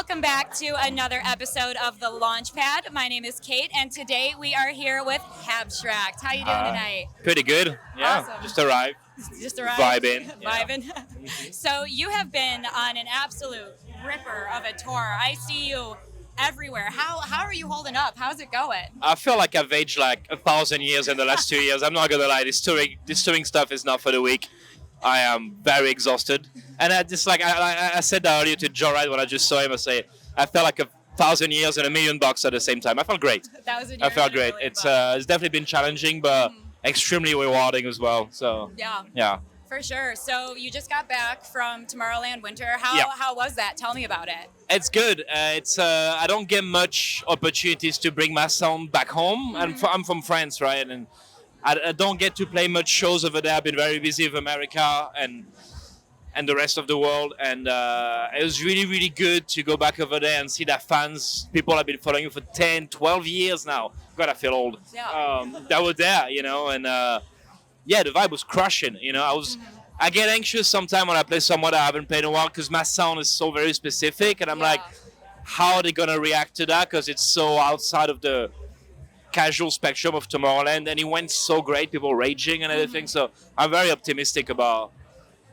welcome back to another episode of the Launchpad. My name is Kate, and today we are here with Habstrakt. How you doing tonight? Pretty good. Yeah, Awesome. just arrived. Just arrived. Vibing. Yeah. Vibing. So you have been on an absolute ripper of a tour. I see you everywhere. How are you holding up? How's it going? I feel like I've aged like 1,000 years in the last 2 years. I'm not gonna lie, this touring stuff is not for the weak. I am very exhausted, and I just like I said that earlier to Joe Wright when I just saw him. I felt like 1,000 years and $1,000,000 at the same time. I felt great. I felt great. It's definitely been challenging, but extremely rewarding as well. So yeah. For sure. So you just got back from Tomorrowland Winter. How was that? Tell me about it. It's good. I don't get much opportunities to bring my sound back home. I'm from France, right? And I don't get to play much shows over there. I've been very busy with America and the rest of the world. And it was really, really good to go back over there and see that people have been following you for 10, 12 years now. God, I feel old. Yeah. That were there, and the vibe was crushing. I get anxious sometimes when I play somewhere that I haven't played in a while because my sound is so very specific, and I'm like, how are they gonna react to that? Because it's so outside of the casual spectrum of Tomorrowland, and it went so great. People raging and everything. So I'm very optimistic about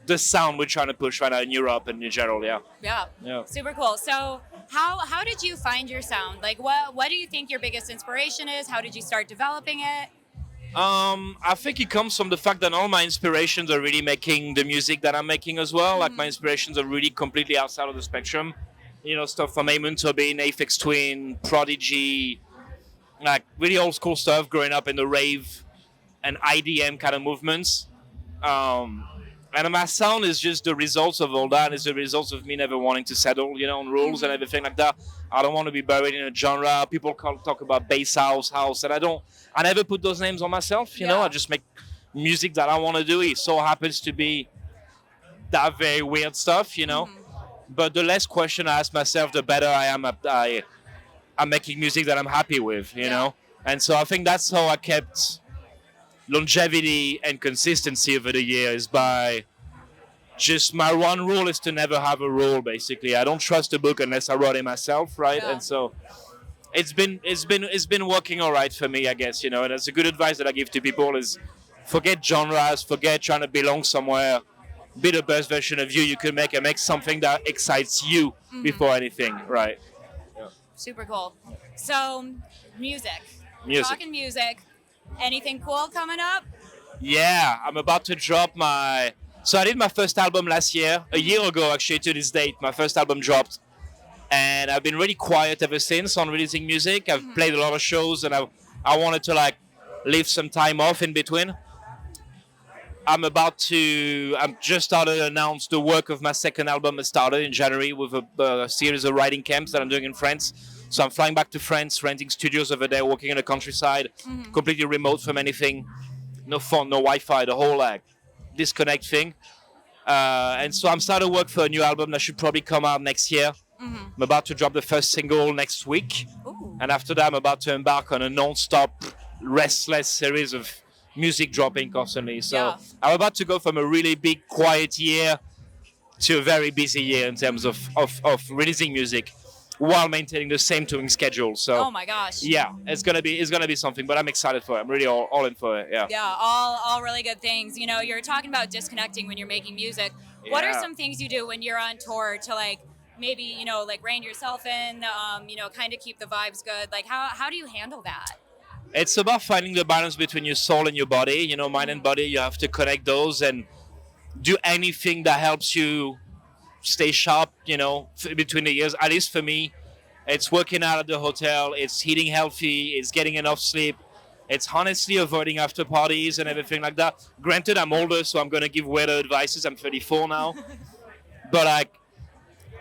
the sound we're trying to push right now in Europe and in general. Yeah. Super cool. So how did you find your sound? Like, what do you think your biggest inspiration is? How did you start developing it? I think it comes from the fact that all my inspirations are really making the music that I'm making as well. Like my inspirations are really completely outside of the spectrum. Stuff from Amon Tobin, Aphex Twin, Prodigy, like really old school stuff growing up in the rave and IDM kind of movements. And my sound is just the results of all that. It's the results of me never wanting to settle, on rules and everything like that. I don't want to be buried in a genre. People talk about bass house, and I never put those names on myself, I just make music that I want to do. It so happens to be that very weird stuff, But the less question I ask myself, the better I am I'm making music that I'm happy with, know? And so I think that's how I kept longevity and consistency over the years by just my one rule is to never have a rule. Basically, I don't trust a book unless I wrote it myself, right? And so it's been working all right for me, I guess, And that's a good advice that I give to people is forget genres, forget trying to belong somewhere. Be the best version of you can make and make something that excites you before anything, right? Super cool. So music. Talking music. Anything cool coming up? Yeah, I'm about to drop So I did my first album last year, a year ago actually to this date. My first album dropped, and I've been really quiet ever since on releasing music. I've played a lot of shows, and I wanted to leave some time off in between. I'm just started to announce the work of my second album. It started in January with a series of writing camps that I'm doing in France. So I'm flying back to France, renting studios over there, working in the countryside, completely remote from anything, no phone, no Wi-Fi, the whole disconnect thing. And so I'm starting to work for a new album that should probably come out next year. I'm about to drop the first single next week. Ooh. And after that, I'm about to embark on a non-stop, restless series of music dropping constantly. So I'm about to go from a really big, quiet year to a very busy year in terms of releasing music, while maintaining the same touring schedule. So oh my gosh. Yeah, it's gonna be something, but I'm excited for it. I'm really all in for it. Yeah, all really good things. You're talking about disconnecting when you're making music. What are some things you do when you're on tour to maybe rein yourself in, kind of keep the vibes good? How do you handle that? It's about finding the balance between your soul and your body. Mind and body, you have to connect those and do anything that helps you stay sharp, between the years. At least for me, it's working out at the hotel, it's eating healthy, it's getting enough sleep, it's honestly avoiding after parties and everything like that. Granted, I'm older, so I'm going to give weirder advices. I'm 34 now. But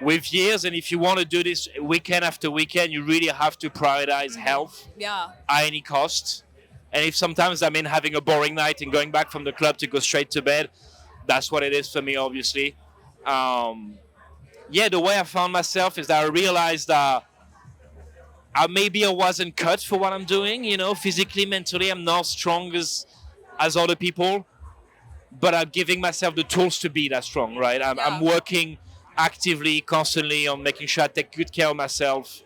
with years, and if you want to do this weekend after weekend, you really have to prioritize health at any cost. And if sometimes I mean having a boring night and going back from the club to go straight to bed, that's what it is for me, obviously. The way I found myself is that I realized that maybe I wasn't cut for what I'm doing, physically, mentally, I'm not strong as other people, but I'm giving myself the tools to be that strong, right? I'm working actively, constantly on making sure I take good care of myself,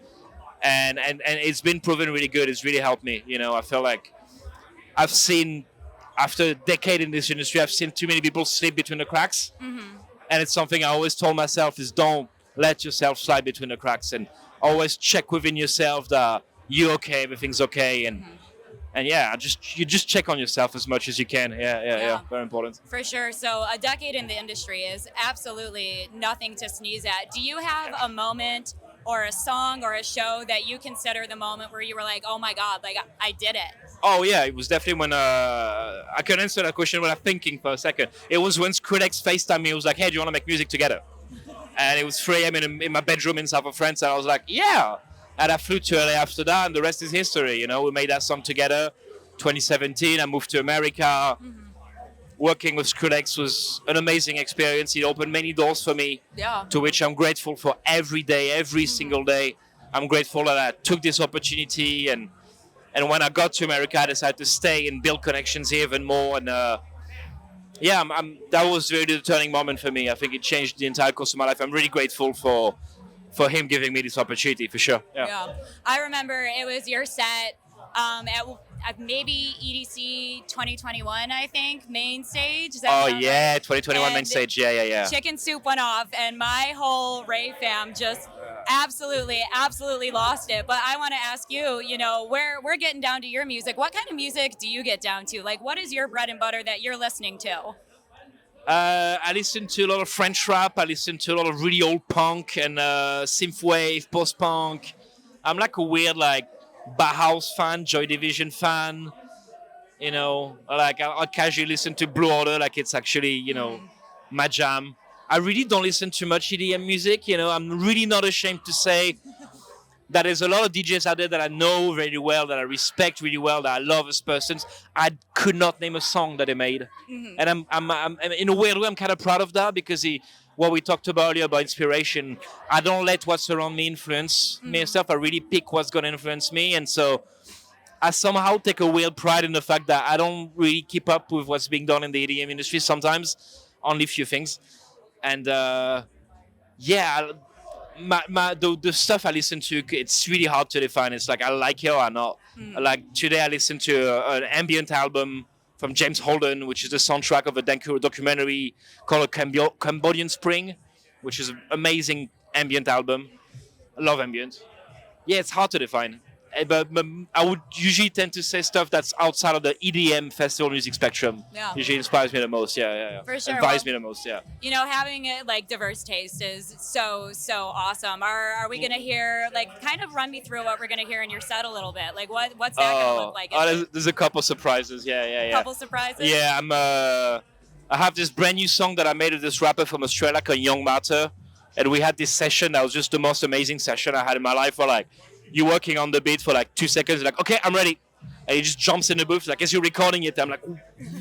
and it's been proven really good. It's really helped me. I feel like I've seen, after a decade in this industry, I've seen too many people slip between the cracks, and it's something I always told myself is don't let yourself slide between the cracks, and always check within yourself that you're okay, everything's okay, and yeah, you just check on yourself as much as you can. Yeah. Very important. For sure. So a decade in the industry is absolutely nothing to sneeze at. Do you have a moment or a song or a show that you consider the moment where you were like, oh my God, like I did it? Oh yeah, it was definitely when I can answer that question without thinking for a second. It was when Skrillex FaceTimed me. He was like, hey, do you want to make music together? And it was 3 a.m. in my bedroom in south of France, and I was like, yeah. And I flew to LA after that, and the rest is history. We made that song together. 2017, I moved to America. Working with Skrillex was an amazing experience. It opened many doors for me, to which I'm grateful for every day, every single day. I'm grateful that I took this opportunity, and when I got to America, I decided to stay and build connections here even more. And that was really the turning moment for me. I think it changed the entire course of my life. I'm really grateful for him giving me this opportunity, for sure. Yeah. I remember it was your set at maybe EDC 2021, I think, main stage. 2021 main stage. Yeah. Chicken Soup went off, and my whole rave fam just absolutely lost it. But I want to ask you, we're getting down to your music. What kind of music do you get down to? Like, what is your bread and butter that you're listening to? I listen to a lot of French rap. I listen to a lot of really old punk and synthwave, post-punk. I'm like a weird Bauhaus fan, Joy Division fan. I'll casually listen to Blue Order like it's actually, my jam. I really don't listen to much EDM music. I'm really not ashamed to say that there's a lot of DJs out there that I know very well, that I respect really well, that I love as persons. I could not name a song that they made. And I'm in a weird way, I'm kind of proud of that, because what we talked about earlier about inspiration, I don't let what's around me influence myself. I really pick what's going to influence me. And so I somehow take a weird pride in the fact that I don't really keep up with what's being done in the EDM industry sometimes, only a few things. And the stuff I listen to, it's really hard to define. It's like I like it or not. Like today I listened to an ambient album from James Holden, which is the soundtrack of a documentary called Cambodian Spring, which is an amazing ambient album. I love ambient. Yeah, it's hard to define. But I would usually tend to say stuff that's outside of the EDM festival music spectrum. Yeah. Usually inspires me the most. Yeah. For sure. Advise me the most. Yeah. Having it diverse taste is so awesome. Are we gonna hear kind of run me through what we're gonna hear in your set a little bit? What's that gonna look like? There's a couple surprises. Yeah. Couple surprises. Yeah, I have this brand new song that I made with this rapper from Australia called Young Martyr, and we had this session that was just the most amazing session I had in my life. Where you're working on the beat for 2 seconds, you're like, okay, I'm ready. And he just jumps in the booth, as you're recording it. I'm like,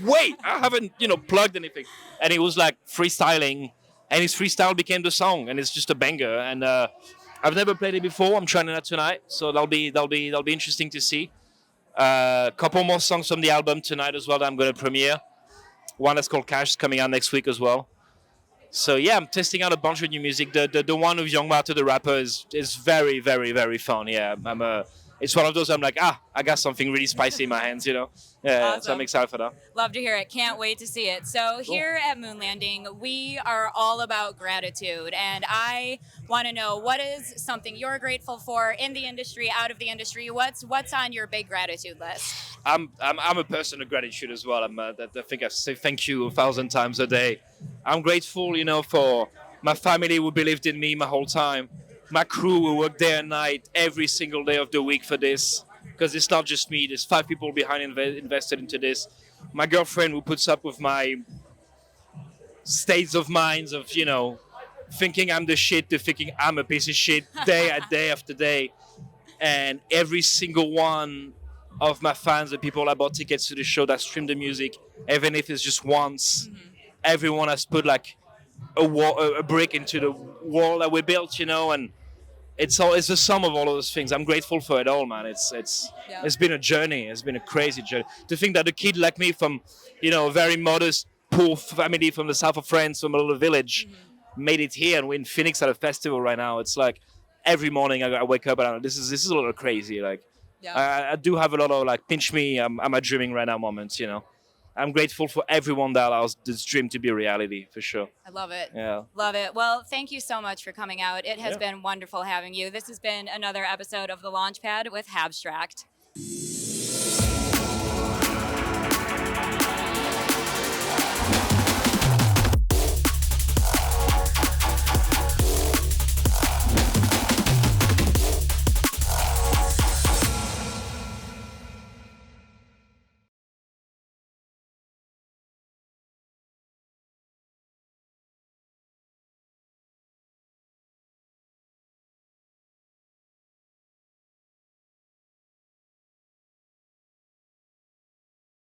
wait, I haven't, plugged anything. And he was freestyling, and his freestyle became the song, and it's just a banger. And I've never played it before. I'm trying it tonight, so that'll be interesting to see. Couple more songs from the album tonight as well that I'm going to premiere. One that's called Cash is coming out next week as well. So yeah, I'm testing out a bunch of new music. The one with Young Martyr, the rapper, is very, very, very fun. Yeah, it's one of those I'm like, I got something really spicy in my hands, Yeah, awesome. So I'm excited for that. Love to hear it. Can't wait to see it. So here at Moonlanding, we are all about gratitude, and I want to know, what is something you're grateful for in the industry, out of the industry? What's on your big gratitude list? I'm a person of gratitude as well. I think I say thank you 1,000 times a day. I'm grateful, for my family who believed in me my whole time. My crew who worked day and night every single day of the week for this. Because it's not just me. There's 5 people behind invested into this. My girlfriend who puts up with my states of minds of, thinking I'm the shit to thinking I'm a piece of shit day after day. And every single one of my fans, the people that bought tickets to the show, that stream the music, even if it's just once, everyone has put a brick into the wall that we built, and it's the sum of all of those things. I'm grateful for it all, man. It's been a journey. It's been a crazy journey. To think that a kid like me from, a very modest, poor family from the south of France, from a little village, made it here, and we're in Phoenix at a festival right now. It's like every morning I wake up and this is a little crazy. Like I do have a lot of like pinch me, am I dreaming right now moments. I'm grateful for everyone that allows this dream to be a reality, for sure. I love it. Yeah. Love it. Well, thank you so much for coming out. It has Yeah. been wonderful having you. This has been another episode of The Launchpad with Habstrakt.